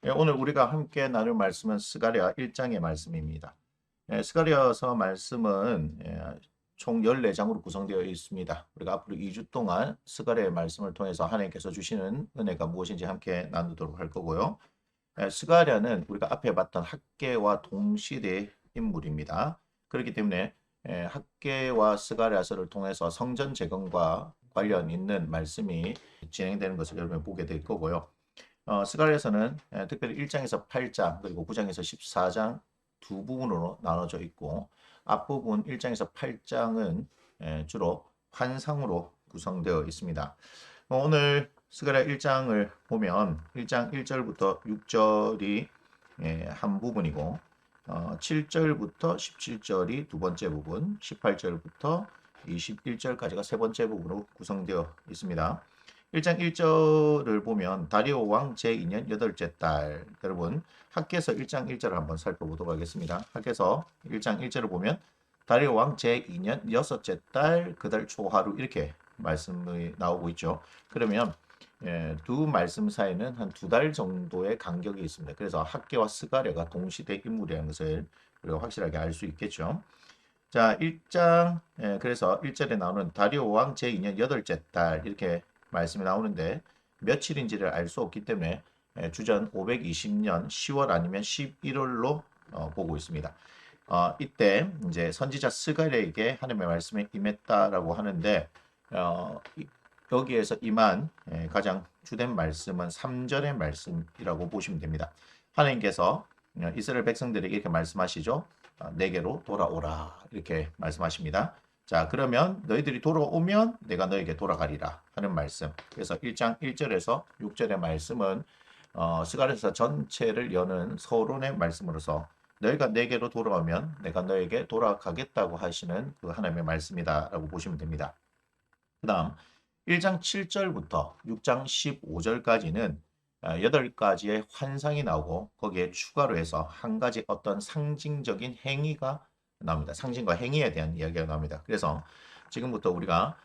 오늘 우리가 함께 나눌 말씀은 스가랴 1장의 말씀입니다. 스가랴서 말씀은 총 14장으로 구성되어 있습니다. 우리가 앞으로 2주 동안 스가랴의 말씀을 통해서 하나님께서 주시는 은혜가 무엇인지 함께 나누도록 할 거고요. 스가랴는 우리가 앞에 봤던 학개와 동시대의 인물입니다. 그렇기 때문에 학개와 스가랴서를 통해서 성전 재건과 관련 있는 말씀이 진행되는 것을 여러분 보게 될 거고요. 스가랴서는 특별히 1장에서 8장 그리고 9장에서 14장 두 부분으로 나눠져 있고 앞부분 1장에서 8장은 주로 환상으로 구성되어 있습니다. 오늘 스가랴 1장을 보면 1장 1절부터 6절이 한 부분이고 7절부터 17절이 두 번째 부분, 18절부터 21절까지가 세 번째 부분으로 구성되어 있습니다. 1장 1절을 보면 다리오 왕 제2년 여덟째 달, 여러분 학개서 1장 1절을 한번 살펴보도록 하겠습니다. 학개서 1장 1절을 보면 다리오 왕 제2년 여섯째 달 그달 초하루 이렇게 말씀이 나오고 있죠. 그러면 두 말씀 사이는 한 두 달 정도의 간격이 있습니다. 그래서 학개와 스가랴가 동시대 인물이라는 것을 우리가 확실하게 알 수 있겠죠. 자, 1장 그래서 1절에 나오는 다리오 왕 제2년 여덟째 달 이렇게 말씀이 나오는데 며칠인지를 알 수 없기 때문에 주전 520년 10월 아니면 11월로 보고 있습니다. 이때 이제 선지자 스가랴에게 하나님의 말씀이 임했다라고 하는데 여기에서 임한 가장 주된 말씀은 3절의 말씀이라고 보시면 됩니다. 하나님께서 이스라엘 백성들에게 이렇게 말씀하시죠. 내게로 돌아오라 이렇게 말씀하십니다. 자, 그러면 너희들이 돌아오면 내가 너에게 돌아가리라 하는 말씀. 그래서 1장 1절에서 6절의 말씀은 스가랴서 전체를 여는 서론의 말씀으로서 너희가 내게로 돌아오면 내가 너에게 돌아가겠다고 하시는 그 하나님의 말씀이다라고 보시면 됩니다. 그 다음 1장 7절부터 6장 15절까지는 8가지의 환상이 나오고 거기에 추가로 해서 한 가지 어떤 상징적인 행위가 나옵니다. 상징과 행위에 대한 이야기가 나옵니다. 그래서 지금부터 우리가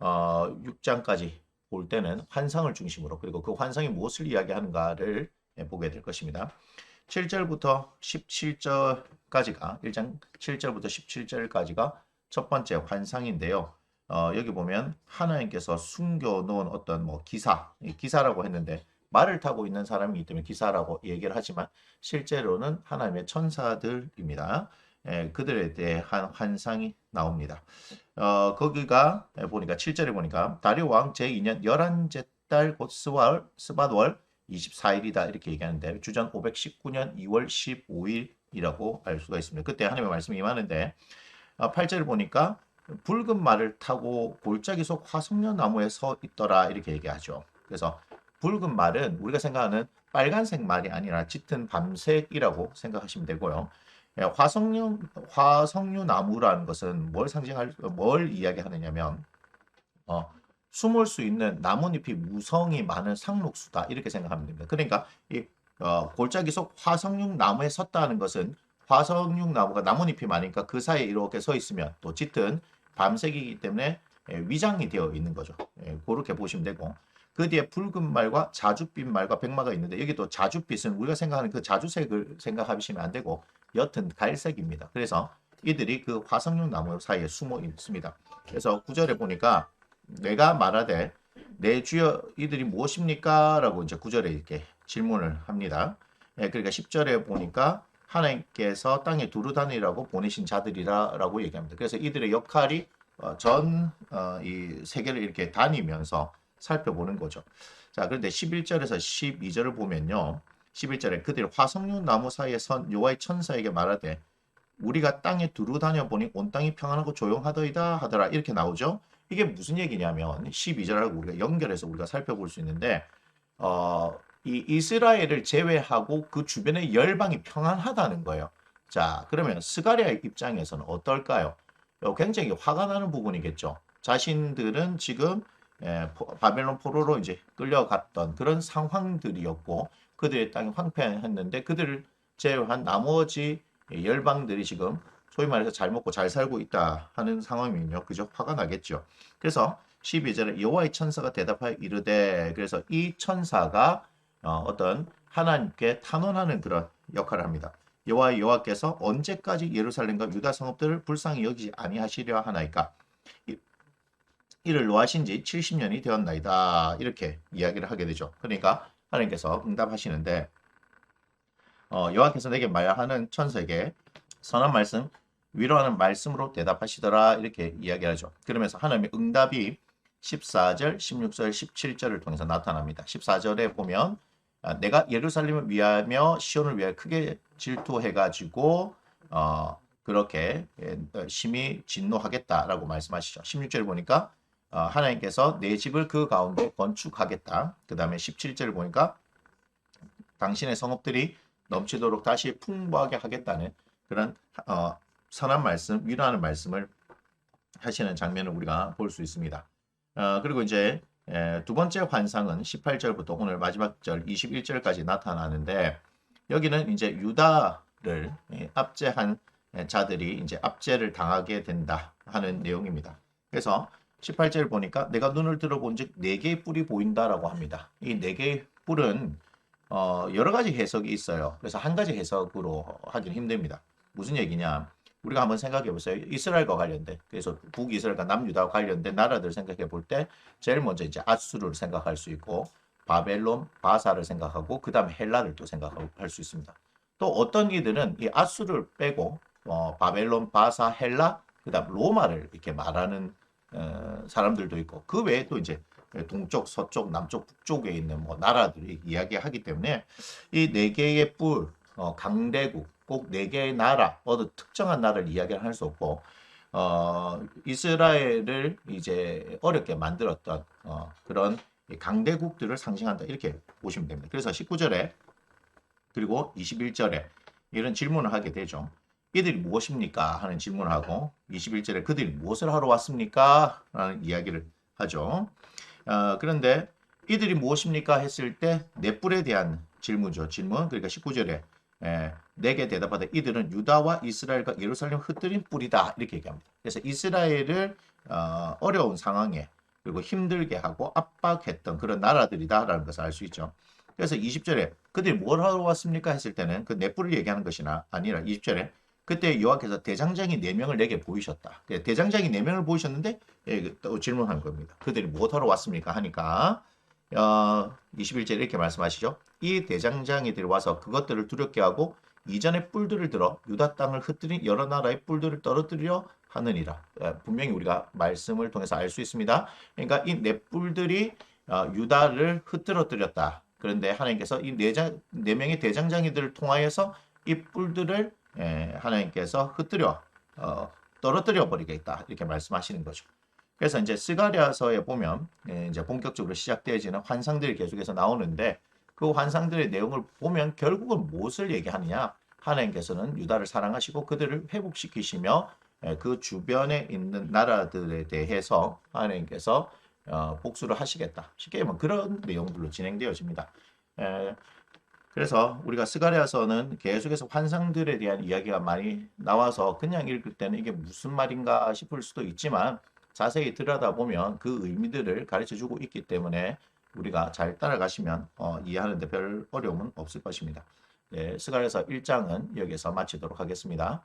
6장까지 볼 때는 환상을 중심으로 그리고 그 환상이 무엇을 이야기하는가를 보게 될 것입니다. 7절부터 17절까지가 1장 7절부터 17절까지가 첫 번째 환상인데요. 여기 보면 하나님께서 숨겨놓은 어떤 뭐 기사라고 했는데 말을 타고 있는 사람이기 때문에 기사라고 얘기를 하지만 실제로는 하나님의 천사들입니다. 그들에 대한 환상이 나옵니다. 거기가 보니까 7절에 보니까 다리오 왕 제2년 11째 달 곧 스밧월 24일이다 이렇게 얘기하는데 주전 519년 2월 15일이라고 알 수가 있습니다. 그때 하나님의 말씀이 임하는데 8절을 보니까 붉은 말을 타고 골짜기 속 화석류 나무에 서 있더라 이렇게 얘기하죠. 그래서 붉은 말은 우리가 생각하는 빨간색 말이 아니라 짙은 밤색이라고 생각하시면 되고요. 화석류 나무라는 것은 뭘 이야기하느냐면 숨을 수 있는 나뭇잎이 무성이 많은 상록수다 이렇게 생각하면 됩니다. 그러니까 이 골짜기 속 화석류 나무에 섰다는 것은 화석류 나무가 나뭇잎이 많으니까 그 사이에 이렇게 서 있으면 또 짙은 밤색이기 때문에 위장이 되어 있는 거죠. 그렇게 보시면 되고 그 뒤에 붉은 말과 자줏빛 말과 백마가 있는데 여기도 자줏빛은 우리가 생각하는 그 자주색을 생각하시면 안 되고 옅은 갈색입니다. 그래서 이들이 그 화석류 나무 사이에 숨어 있습니다. 그래서 9절에 보니까 내가 말하되 내 주여 이들이 무엇입니까? 라고 이제 9절에 이렇게 질문을 합니다. 그러니까 10절에 보니까 하나님께서 땅에 두루 다니라고 보내신 자들이라 라고 얘기합니다. 그래서 이들의 역할이 이 세계를 이렇게 다니면서 살펴보는 거죠. 자, 그런데 11절에서 12절을 보면요. 11절에 그들이 화석류 나무 사이에 선 여호와의 천사에게 말하되 우리가 땅에 두루 다녀 보니 온 땅이 평안하고 조용하더이다 하더라 이렇게 나오죠. 이게 무슨 얘기냐면 12절하고 우리가 연결해서 우리가 살펴볼 수 있는데 이 이스라엘을 제외하고 그 주변의 열방이 평안하다는 거예요. 자, 그러면 스가랴의 입장에서는 어떨까요? 굉장히 화가 나는 부분이겠죠. 자신들은 지금 바벨론 포로로 이제 끌려갔던 그런 상황들이었고 그들의 땅이 황폐했는데 그들을 제외한 나머지 열방들이 지금 소위 말해서 잘 먹고 잘 살고 있다 하는 상황이면요. 그죠? 화가 나겠죠. 그래서 12절에 여호와의 천사가 대답하여 이르되 그래서 이 천사가 어떤 하나님께 탄원하는 그런 역할을 합니다. 여호와께서 언제까지 예루살렘과 유다 성읍들을 불쌍히 여기지 아니하시려 하나이까? 이를 노하신 지 70년이 되었나이다. 이렇게 이야기를 하게 되죠. 그러니까 하나님께서 응답하시는데 여호와께서 내게 말하는 천사에게 선한 말씀, 위로하는 말씀으로 대답하시더라. 이렇게 이야기하죠. 그러면서 하나님의 응답이 14절, 16절, 17절을 통해서 나타납니다. 14절에 보면 내가 예루살렘을 위하며 시온을 위하여 크게 질투해가지고 그렇게 심히 진노하겠다라고 말씀하시죠. 16절 보니까 하나님께서 내 집을 그 가운데 건축하겠다. 그 다음에 17절 보니까 당신의 성읍들이 넘치도록 다시 풍부하게 하겠다는 그런 선한 말씀, 위로하는 말씀을 하시는 장면을 우리가 볼 수 있습니다. 그리고 이제 두 번째 환상은 18절부터 오늘 마지막 절 21절까지 나타나는데 여기는 이제 유다를 압제한 자들이 이제 압제를 당하게 된다 하는 내용입니다. 그래서 18절 보니까 내가 눈을 들어본즉 네 개의 뿔이 보인다라고 합니다. 이 네 개의 뿔은 여러 가지 해석이 있어요. 그래서 한 가지 해석으로 하기는 힘듭니다. 무슨 얘기냐? 우리가 한번 생각해 보세요. 이스라엘과 관련된, 그래서 북이스라엘과 남유다와 관련된 나라들 생각해 볼 때 제일 먼저 이제 아수르를 생각할 수 있고 바벨론, 바사를 생각하고 그 다음에 헬라를 또 생각할 수 있습니다. 또 어떤 이들은 이 아수르를 빼고 바벨론, 바사, 헬라, 그 다음 로마를 이렇게 말하는 사람들도 있고 그 외에 또 이제 동쪽, 서쪽, 남쪽, 북쪽에 있는 뭐 나라들이 이야기하기 때문에 이 네 개의 뿔, 강대국, 꼭 네 개의 나라, 어느 특정한 나라를 이야기를 할 수 없고 이스라엘을 이제 어렵게 만들었던 그런 강대국들을 상징한다 이렇게 보시면 됩니다. 그래서 19절에 그리고 21절에 이런 질문을 하게 되죠. 이들이 무엇입니까? 하는 질문을 하고 21절에 그들이 무엇을 하러 왔습니까? 라는 이야기를 하죠. 그런데 이들이 무엇입니까? 했을 때 넷뿔에 대한 질문이죠. 질문. 그러니까 19절에 내게 대답하되 이들은 유다와 이스라엘과 예루살렘 흩뜨린 뿔이다. 이렇게 얘기합니다. 그래서 이스라엘을 어려운 상황에 그리고 힘들게 하고 압박했던 그런 나라들이다라는 것을 알 수 있죠. 그래서 20절에 그들이 뭘 하러 왔습니까? 했을 때는 그 넷뿔을 얘기하는 것이 아니라 20절에 그때 여호와께서 대장장이 4명을 내게 보이셨다. 대장장이 4명을 보이셨는데 또 질문한 겁니다. 그들이 무엇하러 왔습니까? 하니까 21절에 이렇게 말씀하시죠. 이 대장장이들이 와서 그것들을 두렵게 하고 이전의 뿔들을 들어 유다 땅을 흩뜨린 여러 나라의 뿔들을 떨어뜨려 하느니라. 분명히 우리가 말씀을 통해서 알 수 있습니다. 그러니까 이 네 뿔들이 유다를 흩뜨러뜨렸다. 그런데 하나님께서 이 네 명의 대장장이들을 통하여서 이 뿔들을 하나님께서 흩뜨려 떨어뜨려 버리겠다 이렇게 말씀하시는 거죠. 그래서 이제 스가랴서에 보면 이제 본격적으로 시작되어지는 환상들이 계속해서 나오는데 그 환상들의 내용을 보면 결국은 무엇을 얘기하느냐? 하나님께서는 유다를 사랑하시고 그들을 회복시키시며 그 주변에 있는 나라들에 대해서 하나님께서 복수를 하시겠다. 쉽게 말하면 그런 내용들로 진행되어집니다. 그래서 우리가 스가랴서는 계속해서 환상들에 대한 이야기가 많이 나와서 그냥 읽을 때는 이게 무슨 말인가 싶을 수도 있지만 자세히 들여다보면 그 의미들을 가르쳐주고 있기 때문에 우리가 잘 따라가시면 이해하는 데 별 어려움은 없을 것입니다. 네, 스가랴서 1장은 여기서 마치도록 하겠습니다.